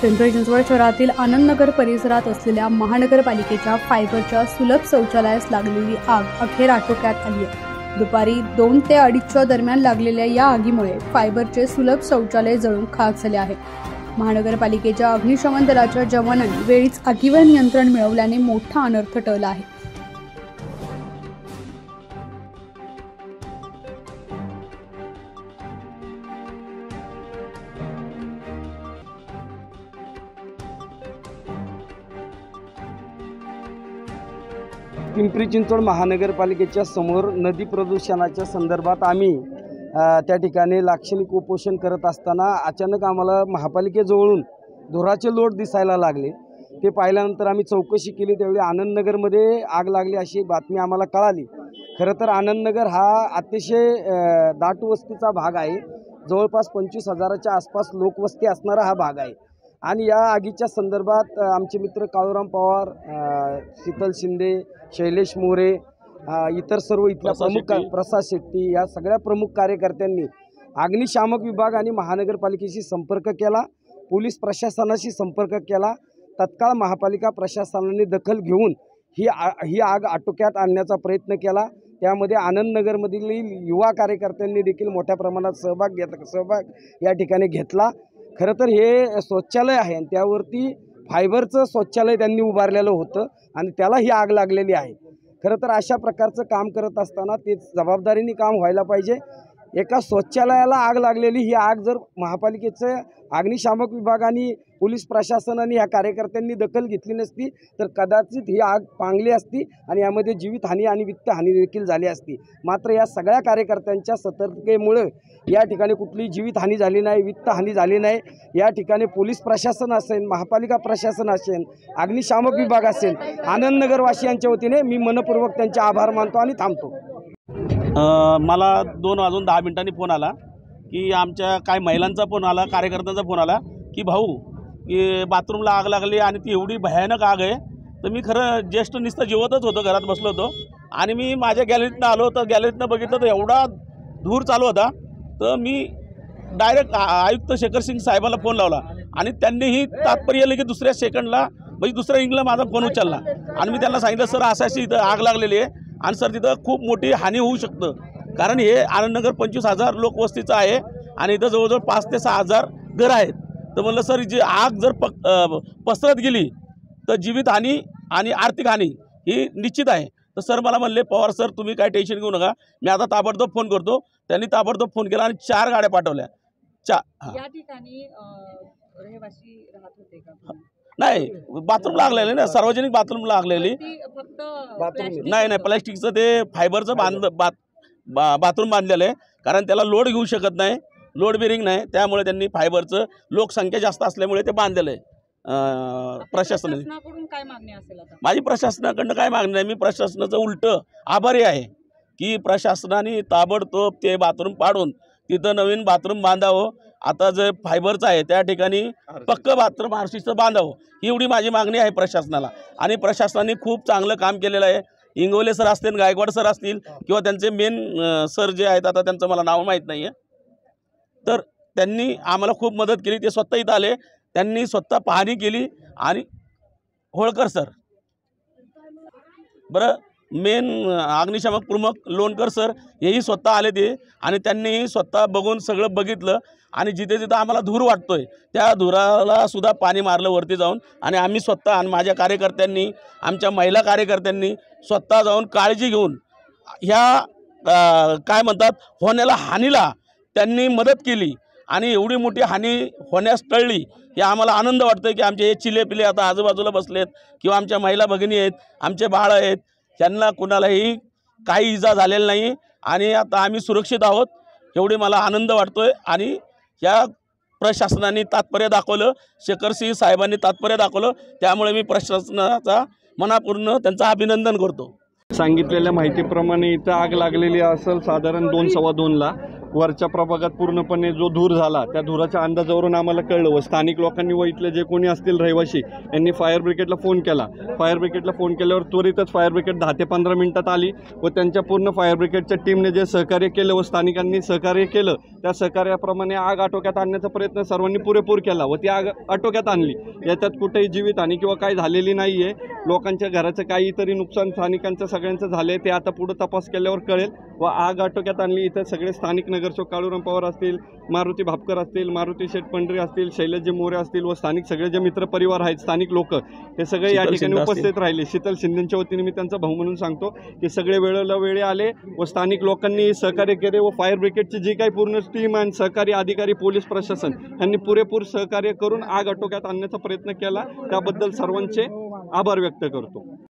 पिंपरी चिंचवड शहरातील आनंदनगर परिसरात असलेल्या महानगरपालिकेच्या फायबरच्या सुलभ शौचालयास लागलेली आग अखेर आटोक्यात आली आहे। दुपारी 2 ते 2:30च्या दरम्यान लागलेल्या या आगीमुळे फायबरचे सुलभ शौचालय जळून खाक झाले आहे। महानगरपालिकेच्या अग्निशमन दलाच्या जवानांनी वेळीच आगीवर नियंत्रण मिळवल्याने मोठा अनर्थ टळला आहे। पिंपरी चिंचवड महानगरपालिकेच्या समोर नदी प्रदूषणाच्या संदर्भात आम्ही त्या ठिकाणी लाक्षणिक उपोषण करत असताना अचानक आम्हाला महापालिकेजवळून धुराचे लोट दिसायला लागले। ते पाहिल्यानंतर आम्ही चौकशी केली, त्यावेळी आनंदनगरमध्ये आग लागली अशी बातमी आम्हाला कळाली। खरं तर आनंदनगर हा अतिशय दाट वस्तीचा भाग आहे। जवळपास 25,000च्या आसपास लोकवस्ती असणारा हा भाग आहे आणि या आगीच्या संदर्भात आमचे मित्र काळूराम पवार, शीतल शिंदे, शैलेश मोरे, इतर सर्व इथल्या प्रमुख प्रसाद शेट्टी या सगळ्या प्रमुख कार्यकर्त्यांनी अग्निशामक विभाग आणि महानगरपालिकेशी संपर्क केला, पोलीस प्रशासनाशी संपर्क केला। तत्काळ महापालिका प्रशासनाने दखल घेऊन ही आग आटोक्यात आणण्याचा प्रयत्न केला। त्यामध्ये आनंदनगरमधील युवा कार्यकर्त्यांनी देखील मोठ्या प्रमाणात सहभाग या ठिकाणी घेतला। खरं तर हे शौचालय आहे आणि त्यावरती फायबरचं शौचालय त्यांनी उभारलेलं होतं आणि त्याला ही आग लागलेली आहे। खरं तर अशा प्रकारचं काम करत असताना ते जबाबदारीने काम व्हायला पाहिजे। एका शौचालयाला आग लागलेली ही आग जर महापालिकेचं अग्निशामक विभाग आणि पोलीस प्रशासनाने या कार्यकर्त्यांनी दखल घेतली नसती तर कदाचित ही आग पांगली असती आणि यामध्ये जीवितहानी आणि वित्तहानी देखील झाली असती। मात्र या सगळ्या कार्यकर्त्यांच्या सतर्कतेमुळे या ठिकाणी कुठलीही जीवितहानी झाली नाही, वित्तहानी झाली नाही। या ठिकाणी पोलीस प्रशासन असेल, महापालिका प्रशासन असेल, अग्निशामक विभाग असेल, आनंदनगरवासियांच्या वतीने मी मनपूर्वक त्यांचे आभार मानतो आणि थांबतो। मला 2 वाजून 10 मिनिटांनी फोन आला की आमच्या काय महिलांचा फोन आला, कार्यकर्त्यांचा फोन आला की भाऊ की बाथरूमला आग लागली आणि ती एवढी भयानक आग आहे। तर मी खरं ज्येष्ठ नुसतं जेवतच होतो, घरात बसलो होतो आणि मी माझ्या गॅलरीतनं आलो तर गॅलरीतनं बघितलं तर एवढा धूर चालू होता। तर मी डायरेक्ट आयुक्त शेखर सिंग साहेबाला फोन लावला आणि त्यांनीही तात्पर्य आले की दुसऱ्या सेकंडला म्हणजे दुसऱ्या इंगला माझा फोन उचलला आणि मी त्यांना सांगितलं सर अशी इथं आग लागलेली आहे आणि सर तिथं खूप मोठी हानी होऊ शकतं, कारण हे आनंदनगर 25,000 लोकवस्तीचं आहे आणि इथं जवळजवळ 5 ते 6,000 घरं आहेत। तर म्हणलं सर जी आग जर पसरत गेली तर जीवितहानी आणि आर्थिक हानी ही निश्चित आहे। तर सर मला म्हणले पवार सर तुम्ही काय टेन्शन घेऊ नका, मी आता ताबडतोब फोन करतो। त्यांनी ताबडतोब फोन केला आणि 4 गाड्या पाठवल्या। या ठिकाणी रहिवासी राहत होते का? नाही, बाथरूम लागलेले ना, सार्वजनिक बाथरूम लागलेली नाही, प्लॅस्टिकचं ते फायबरचं बाथरूम बांधलेलं आहे, कारण त्याला लोड घेऊ शकत नाही, लोड बेरिंग नाही, त्यामुळे त्यांनी फायबरचं लोकसंख्या जास्त असल्यामुळे ते बांधलेलं आहे। प्रशासनाकडून काय मागणी असेल आता? माझी प्रशासनाकडनं काय मागणी नाही, मी प्रशासनाचं उलटं आभारी आहे की प्रशासनाने ताबडतोब ते बाथरूम पाडून तिथं नवीन बाथरूम बांधावं। आता जे फायबरचं आहे त्या ठिकाणी पक्कं बाथरूम आरसीचं बांधावं, ही एवढी माझी मागणी आहे प्रशासनाला। आणि प्रशासनाने खूप चांगलं काम केलेलं आहे। इंगोले सर असतील, गायकवाड सर असतील किंवा त्यांचे मेन सर जे आहेत, आता त्यांचं मला नाव माहीत नाही आहे, तर त्यांनी आम्हाला खूप मदत केली। ते स्वतः इथं आले, त्यांनी स्वतः पाहणी केली आणि होळकर सर बरं मेन अग्निशामक प्रमुख लोणकर सर हेही स्वतः आले ते आणि त्यांनी स्वतः बघून सगळं बघितलं आणि जिथे जिथं आम्हाला धूर वाटतोय त्या धुराला सुद्धा पाणी मारलं वरती जाऊन। आणि आम्ही स्वतः आणि माझ्या कार्यकर्त्यांनी, आमच्या महिला कार्यकर्त्यांनी स्वतः जाऊन काळजी घेऊन ह्या काय म्हणतात होण्याला हानीला त्यांनी मदत केली आणि एवढी मोठी हानी होण्यास टळली हे आम्हाला आनंद वाटतोय की आमचे हे चिलेपिले आता आजूबाजूला बसलेत किंवा आमच्या महिला भगिनी आहेत, आमचे बाळ आहेत, त्यांना कुणालाही काही इजा झालेली नाही आणि आता आम्ही सुरक्षित आहोत, एवढे मला आनंद वाटतोय। आणि या प्रशासनाने तात्पर्य दाखवलं, शेखर सिंग साहेबांनी तात्पर्य दाखवलं, त्यामुळे मी प्रशासनाचा मनापूर्ण त्यांचं अभिनंदन करतो। सांगितलेल्या माहितीप्रमाणे इथं आग लागलेली असेल साधारण 2-2:15ला वरच्या प्रभागात पूर्णपणे जो धूर झाला त्या धुराच्या अंदाजावरून आम्हाला कळलं व स्थानिक लोकांनी व इथले जे कोणी असतील रहिवासी यांनी फायर ब्रिगेडला फोन केला. फायर ब्रिगेडला फोन केल्यावर त्वरितच फायर ब्रिगेड 10 ते 15 मिनिटात आली व त्यांच्या पूर्ण फायर ब्रिगेडच्या टीमने जे सहकार्य केलं व स्थानिकांनी सहकार्य केलं त्या सहकार्याप्रमाणे आग आटोक्यात आणण्याचा प्रयत्न सर्वांनी पुरेपूर केला व ती आग आटोक्यात आणली. याच्यात कुठेही जीवितहानी किंवा काही झालेली नाही आहे. लोकांच्या घराचं काहीतरी नुकसान स्थानिकांचं सगळ्यांचं झालं आहे ते आता पुढं तपास केल्यावर कळेल व आग आटोक्यात आणली. इथं सगळे स्थानिक नगरसेवक काळूराम पवार असतील, मारुती भापकर असतील, मारुती शेठ पंढरी असतील, शैलजी मोरे असतील व स्थानिक सगळे जे मित्रपरिवार आहेत स्थानिक लोक हे सगळे या ठिकाणी उपस्थित राहिले. शीतल शिंदेच्या वतीने मी त्यांचा भाऊ म्हणून सांगतो की सगळे वेळेला वेळे आले व स्थानिक लोकांनी सहकार्य केले व फायर ब्रिगेडची जी काही पूर्ण टीम आणि सहकारी अधिकारी पोलीस प्रशासन यांनी पुरेपूर सहकार्य करून आग आटोक्यात आणण्याचा प्रयत्न केला. त्याबद्दल सर्वांचे आभार व्यक्त करतो.